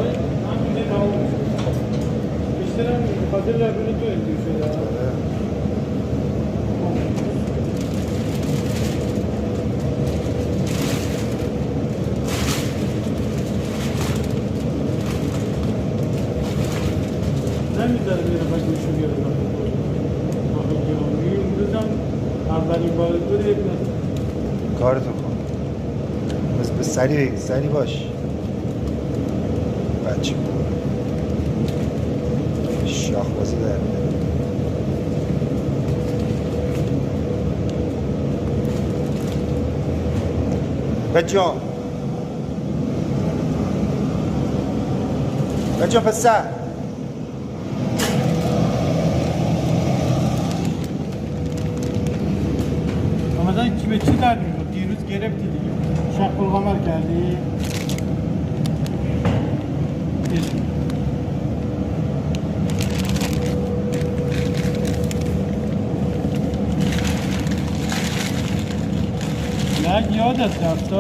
همینه تموم شد. بیشترم خاطر رفیق تو اینجور شده. نمیذاره میره و گوشو بیاره امروز هم اولین بار دور یک نزد. کارتو کن بس به سری باش بچه شاخ بازی در میاره. بجا پسر رمضان کی به چی درد می‌خورد؟ دیروز گرفتی دیگه شق القمر کردی؟ نه یادت رفت